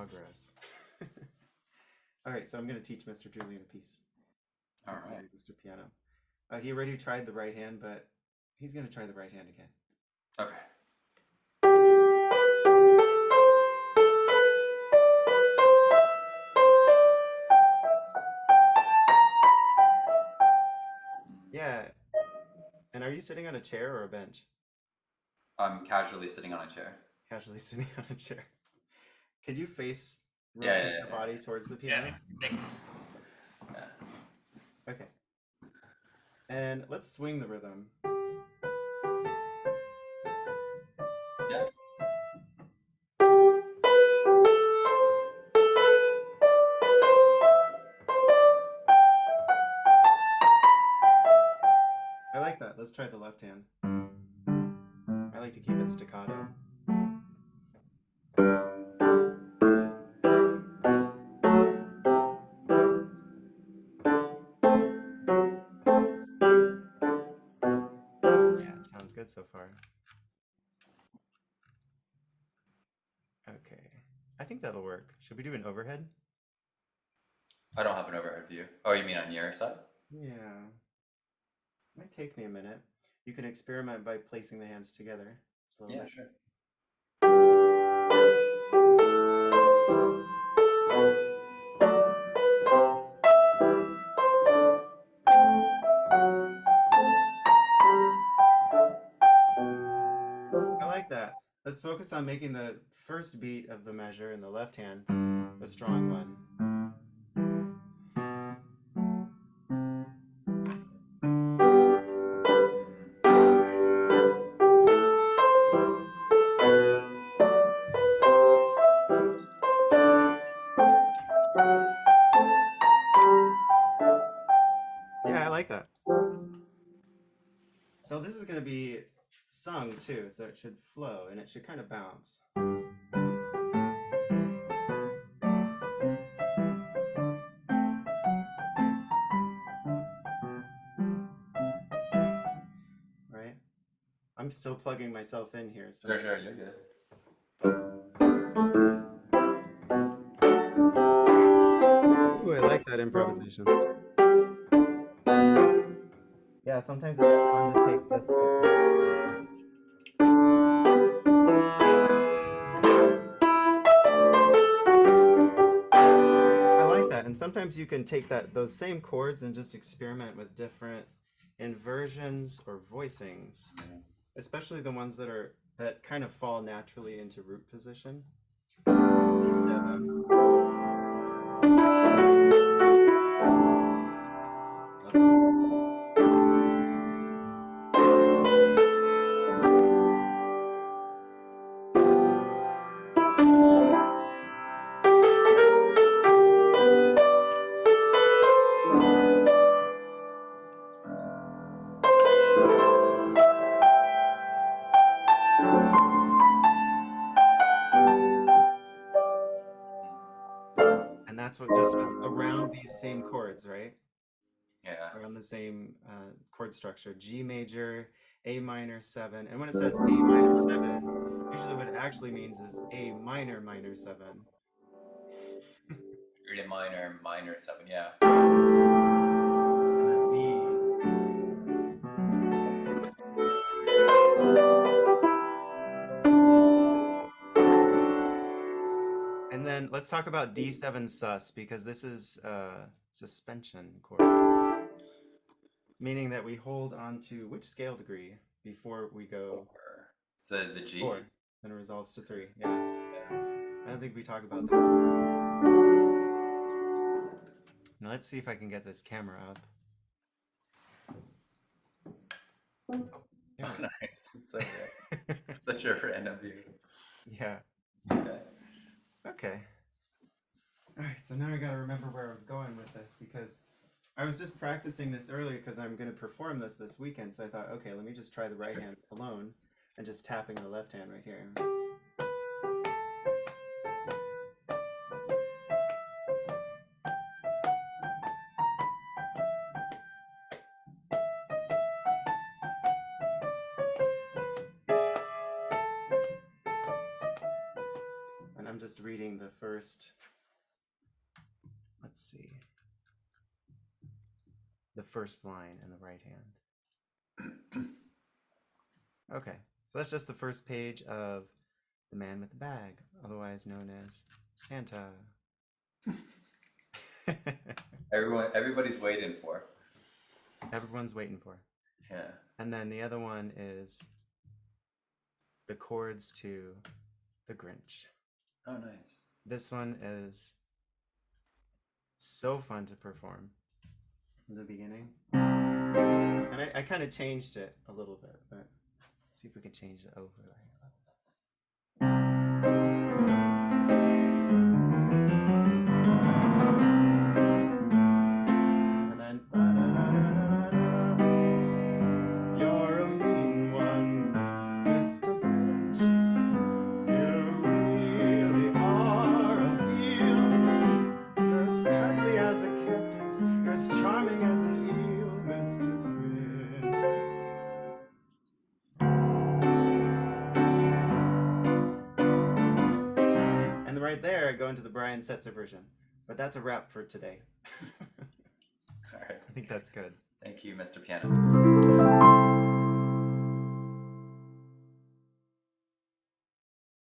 progress. All right, so I'm going to teach Mr. Julian a piece. All right. Mr. Piano. He already tried the right hand, but he's going to try the right hand again. Okay. Yeah. And are you sitting on a chair or a bench? I'm casually sitting on a chair. Casually sitting on a chair. Could you Yeah, rotate yeah, your yeah. body towards the Yeah. piano? Thanks. Yeah. Okay. And let's swing the rhythm. Yeah. I like that. Let's try the left hand. I like to keep it staccato. Yeah, it sounds good so far. Okay. I think that'll work. Should we do an overhead? I don't have an overhead view. Oh, you mean on your side? Yeah. Might take me a minute. You can experiment by placing the hands together slowly. Yeah, sure. I like that. Let's focus on making the first beat of the measure in the left hand the strong one. Yeah, I like that. So this is going to be sung too, so it should flow and it should kind of bounce. Right? I'm still plugging myself in here. So Sure, you're good. Ooh, I like that improvisation. Yeah, sometimes it's fun to take this. I like that. And sometimes you can take those same chords and just experiment with different inversions or voicings, especially the ones that kind of fall naturally into root position. D7. And that's what just around these same chords, right? Yeah. Around the same chord structure. G major, A minor 7. And when it says A minor 7, usually what it actually means is A minor minor 7. Really minor, minor 7, yeah. And then B. And then let's talk about D7 sus, because this is a suspension chord, meaning that we hold on to which scale degree before we go The G? 4, then it resolves to 3. Yeah. Yeah. I don't think we talk about that. Now let's see if I can get this camera up. Oh, nice. So, yeah. Such a random view. Yeah. Okay. Okay. All right, so now I gotta remember where I was going with this, because I was just practicing this earlier because I'm going to perform this weekend. So I thought, okay, let me just try the right hand alone and just tapping the left hand right here. And I'm just reading the first, let's see, the first line in the right hand. Okay, so that's just the first page of The Man with the Bag, otherwise known as Santa. Everybody's waiting for. Everyone's waiting for. Yeah. And then the other one is the chords to The Grinch. Oh, nice. This one is so fun to perform in the beginning. And I kind of changed it a little bit, but see if we can change the overlay. And then ba-da-da-da-da-da. You're a mean one, Mr. Grinch. You really are a heel. You're as cuddly as a cactus. You're as charming as an eel, Mr. Grinch. And right there, I go into the Brian Setzer version. But that's a wrap for today. All right. I think that's good. Thank you, Mr. Piano.